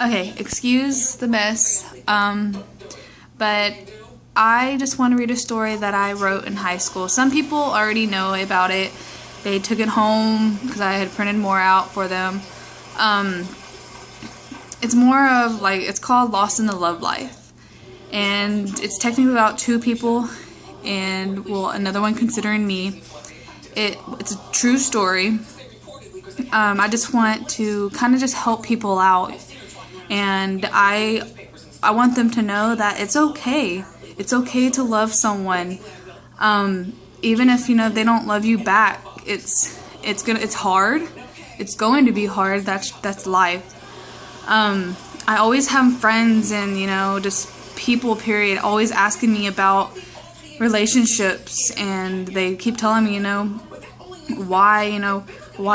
Okay, excuse the mess, but I just want to read a story that I wrote in high school. Some people already know about it. They took it home because I had printed more out for them. It's more of like, it's called Lost in the Love Life. And it's technically about two people and, well, another one considering me. It's a true story. I just want to kind of just help people out. And I want them to know that it's okay. It's okay to love someone, even if they don't love you back. It's hard. It's going to be hard. That's life. I always have friends and just people. Period. Always asking me about relationships, and they keep telling me why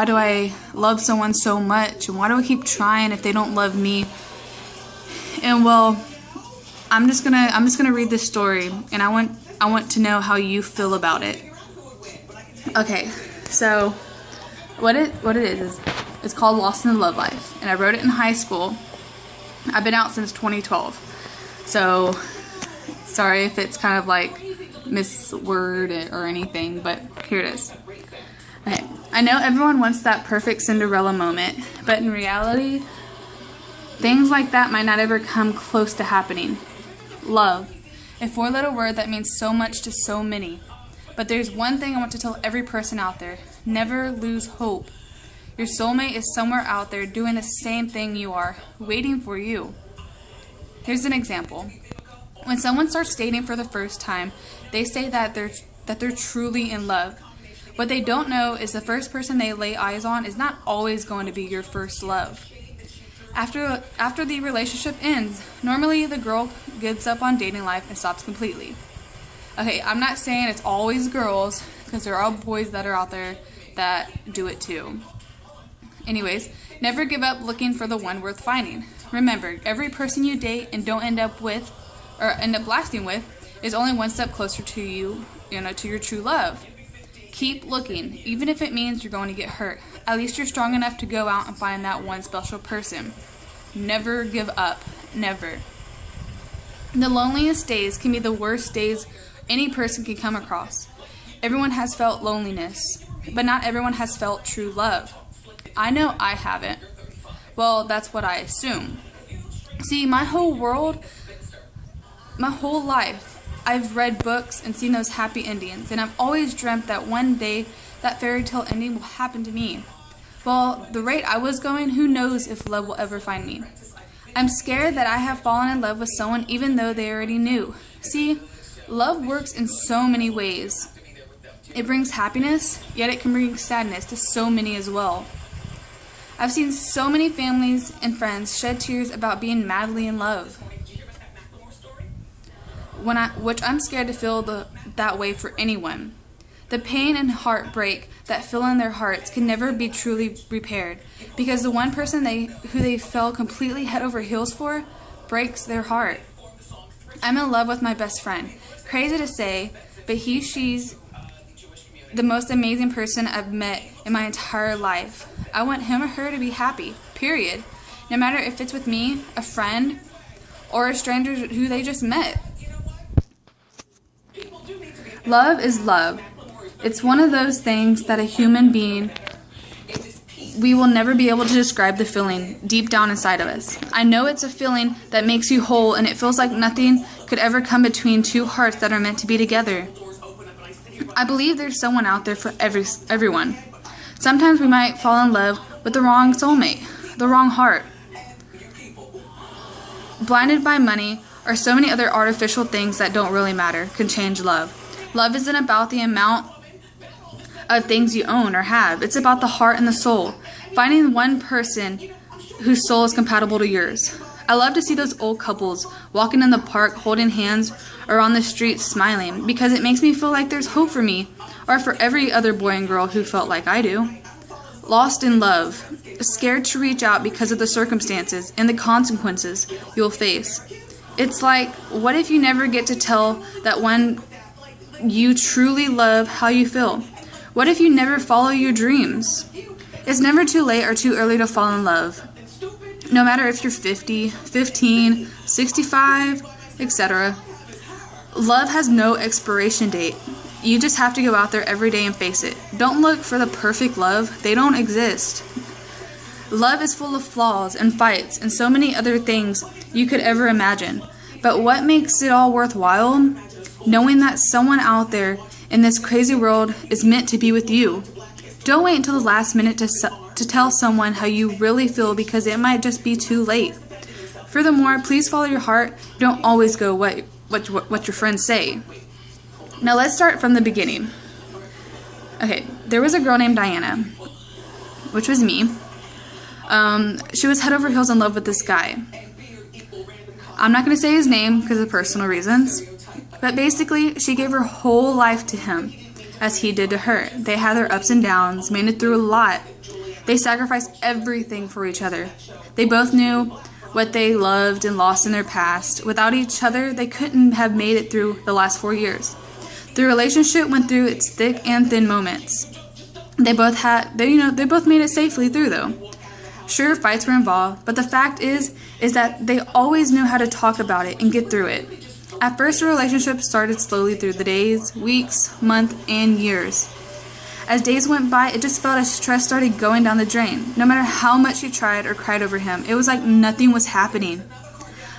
do I love someone so much, and why do I keep trying if they don't love me? And well, I'm just gonna read this story, and I want to know how you feel about it. Okay, so what it is it's called Lost in the Love Life, and I wrote it in high school. I've been out since 2012, so sorry if it's kind of like misword or anything, but here it is. Okay, I know everyone wants that perfect Cinderella moment, but in reality, things like that might not ever come close to happening. Love, a four-letter word that means so much to so many. But there's one thing I want to tell every person out there: never lose hope. Your soulmate is somewhere out there doing the same thing you are, waiting for you. Here's an example. When someone starts dating for the first time, they say that they're truly in love. What they don't know is the first person they lay eyes on is not always going to be your first love. After the relationship ends, normally the girl gives up on dating life and stops completely. Okay, I'm not saying it's always girls, because there are boys that are out there that do it too. Anyways, never give up looking for the one worth finding. Remember, every person you date and don't end up lasting with is only one step closer to to your true love. Keep looking, even if it means you're going to get hurt. At least you're strong enough to go out and find that one special person. Never give up. Never. The loneliest days can be the worst days any person can come across. Everyone has felt loneliness, but not everyone has felt true love. I know I haven't. Well, that's what I assume. See, my whole life, I've read books and seen those happy endings, and I've always dreamt that one day that fairy tale ending will happen to me. Well, the rate I was going, who knows if love will ever find me. I'm scared that I have fallen in love with someone even though they already knew. See, love works in so many ways. It brings happiness, yet it can bring sadness to so many as well. I've seen so many families and friends shed tears about being madly in love, which I'm scared to feel that way for anyone. The pain and heartbreak that fill in their hearts can never be truly repaired, because the one person who they fell completely head over heels for breaks their heart. I'm in love with my best friend. Crazy to say, but she's the most amazing person I've met in my entire life. I want him or her to be happy, period. No matter if it's with me, a friend, or a stranger who they just met. Love is love. It's one of those things that a human being, we will never be able to describe the feeling deep down inside of us. I know it's a feeling that makes you whole, and it feels like nothing could ever come between two hearts that are meant to be together. I believe there's someone out there for everyone. Sometimes we might fall in love with the wrong soulmate, the wrong heart. Blinded by money or so many other artificial things that don't really matter can change love. Love isn't about the amount of things you own or have. It's about the heart and the soul. Finding one person whose soul is compatible to yours. I love to see those old couples walking in the park holding hands or on the street smiling, because it makes me feel like there's hope for me, or for every other boy and girl who felt like I do. Lost in love, scared to reach out because of the circumstances and the consequences you'll face. It's like, what if you never get to tell that one you truly love how you feel? What if you never follow your dreams? It's never too late or too early to fall in love. No matter if you're 50, 15, 65, etc. Love has no expiration date. You just have to go out there every day and face it. Don't look for the perfect love. They don't exist. Love is full of flaws and fights and so many other things you could ever imagine. But what makes it all worthwhile? Knowing that someone out there in this crazy world is meant to be with you. Don't wait until the last minute to tell someone how you really feel, because it might just be too late. Furthermore, please follow your heart. Don't always go what your friends say. Now let's start from the beginning. Okay, there was a girl named Diana, which was me. She was head over heels in love with this guy. I'm not going to say his name because of personal reasons, but basically she gave her whole life to him, as he did to her. They had their ups and downs, made it through a lot. They sacrificed everything for each other. They both knew what they loved and lost in their past. Without each other, they couldn't have made it through the last 4 years. The relationship went through its thick and thin moments. They both made it safely through, though. Sure, fights were involved, but the fact is that they always knew how to talk about it and get through it. At first, the relationship started slowly through the days, weeks, months, and years. As days went by, it just felt as stress started going down the drain. No matter how much she tried or cried over him, it was like nothing was happening.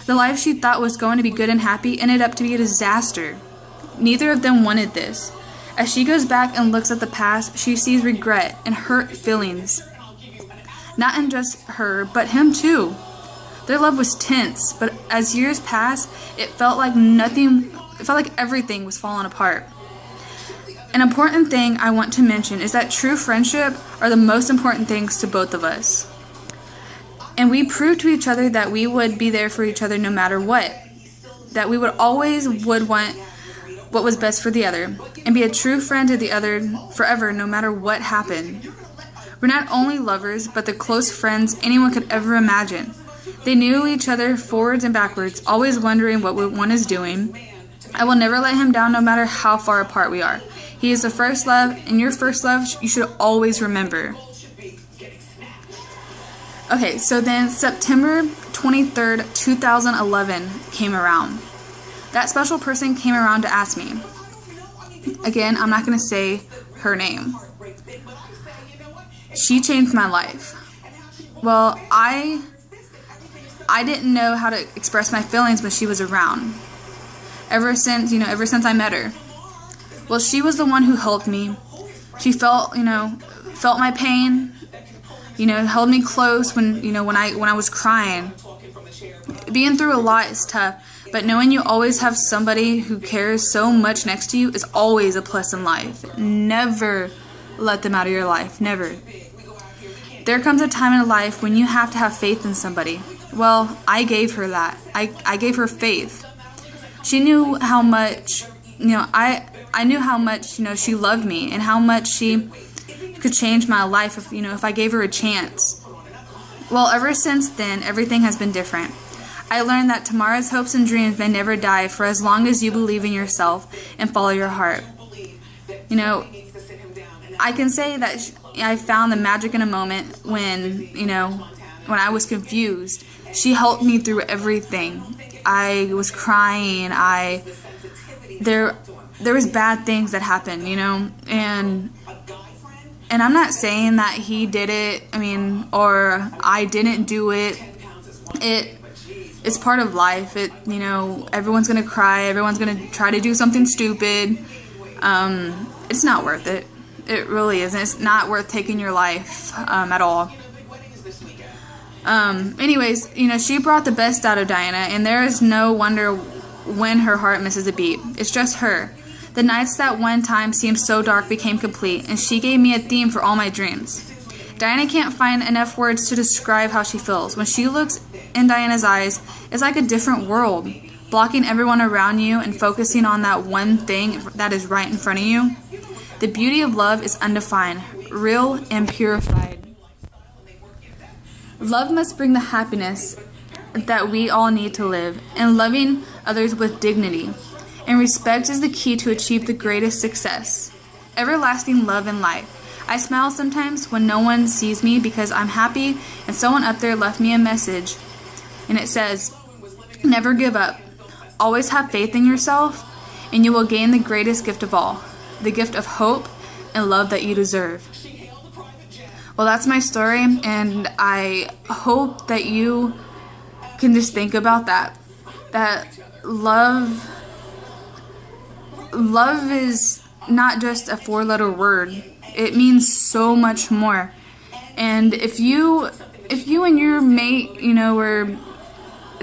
The life she thought was going to be good and happy ended up to be a disaster. Neither of them wanted this. As she goes back and looks at the past, she sees regret and hurt feelings. Not in just her, but him too. Their love was tense, but as years passed, it felt like everything was falling apart. An important thing I want to mention is that true friendship are the most important things to both of us. And we proved to each other that we would be there for each other no matter what. That we would want what was best for the other, and be a true friend to the other forever no matter what happened. We're not only lovers, but the close friends anyone could ever imagine. They knew each other forwards and backwards, always wondering what one is doing. I will never let him down no matter how far apart we are. He is the first love, and your first love you should always remember. Okay, so then September 23rd, 2011 came around. That special person came around to ask me. Again, I'm not going to say her name. She changed my life. Well, I didn't know how to express my feelings when she was around. Ever since I met her. Well, she was the one who helped me. She felt my pain, held me close when I was crying. Being through a lot is tough, but knowing you always have somebody who cares so much next to you is always a plus in life. Never let them out of your life. Never. There comes a time in life when you have to have faith in somebody. Well, I gave her that. I gave her faith. She knew how much, I knew how much, she loved me and how much she could change my life if I gave her a chance. Well, ever since then, everything has been different. I learned that tomorrow's hopes and dreams may never die for as long as you believe in yourself and follow your heart. I can say that I found the magic in a moment when I was confused. She helped me through everything. I was crying. There was bad things that happened, and I'm not saying that he did it, or I didn't do it. It's part of life. Everyone's gonna cry. Everyone's gonna try to do something stupid. It's not worth it. It really isn't. It's not worth taking your life at all. Anyways, she brought the best out of Diana, and there is no wonder when her heart misses a beat. It's just her. The nights that one time seemed so dark became complete, and she gave me a theme for all my dreams. Diana can't find enough words to describe how she feels. When she looks in Diana's eyes, it's like a different world, blocking everyone around you and focusing on that one thing that is right in front of you. The beauty of love is undefined, real, and purified. Love must bring the happiness that we all need to live, and loving others with dignity and respect is the key to achieve the greatest success. Everlasting love in life. I smile sometimes when no one sees me because I'm happy and someone up there left me a message. And it says, never give up. Always have faith in yourself and you will gain the greatest gift of all, the gift of hope and love that you deserve. Well, that's my story, and I hope that you can just think about that. That love is not just a 4-letter word. It means so much more. And if you and your mate, it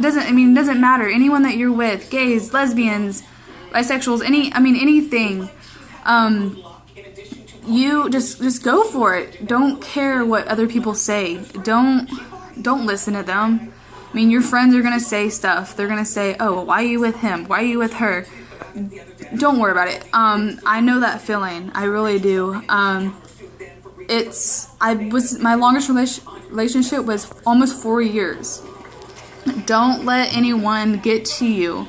doesn't matter. Anyone that you're with, gays, lesbians, bisexuals, anything. You just go for it. Don't care what other people say. Don't listen to them. Your friends are gonna say stuff. They're gonna say, "Oh, why are you with him? Why are you with her?" Don't worry about it. I know that feeling. I really do. My longest relationship was almost 4 years. Don't let anyone get to you.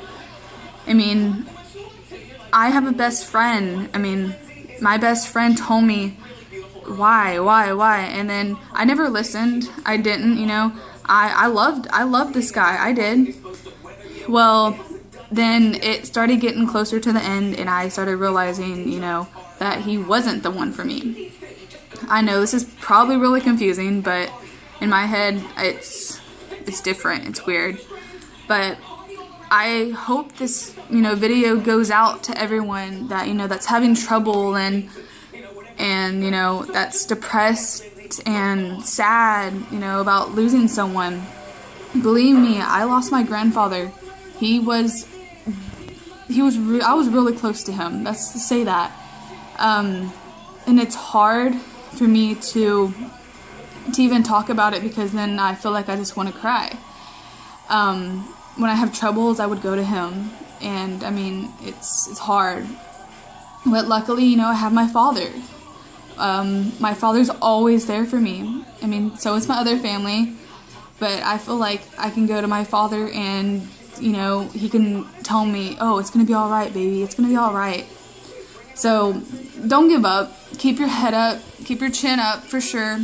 I have a best friend. My best friend told me, why? And then I never listened. I didn't, I loved this guy. I did. Well, then it started getting closer to the end and I started realizing, that he wasn't the one for me. I know this is probably really confusing, but in my head, it's different. It's weird. But I hope this, video goes out to everyone that, that's having trouble and that's depressed and sad, about losing someone. Believe me, I lost my grandfather. I was really close to him. Let's say that. And it's hard for me to even talk about it because then I feel like I just want to cry. When I have troubles, I would go to him, and it's hard. But luckily, I have my father. My father's always there for me. So is my other family, but I feel like I can go to my father and, he can tell me, oh, it's gonna be all right, baby. It's gonna be all right. So don't give up. Keep your head up. Keep your chin up for sure.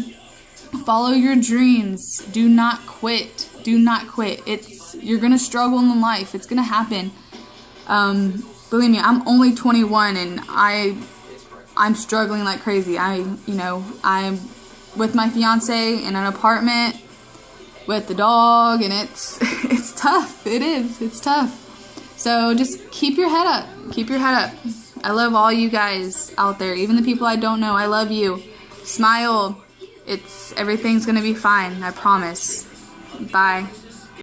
Follow your dreams. Do not quit. Do not quit. You're gonna struggle in life. It's gonna happen. Believe me, I'm only 21 and I'm struggling like crazy. I'm with my fiance in an apartment with the dog, and it's tough. It is. It's tough. So just keep your head up. Keep your head up. I love all you guys out there, even the people I don't know. I love you. Smile. Everything's gonna be fine. I promise. Bye.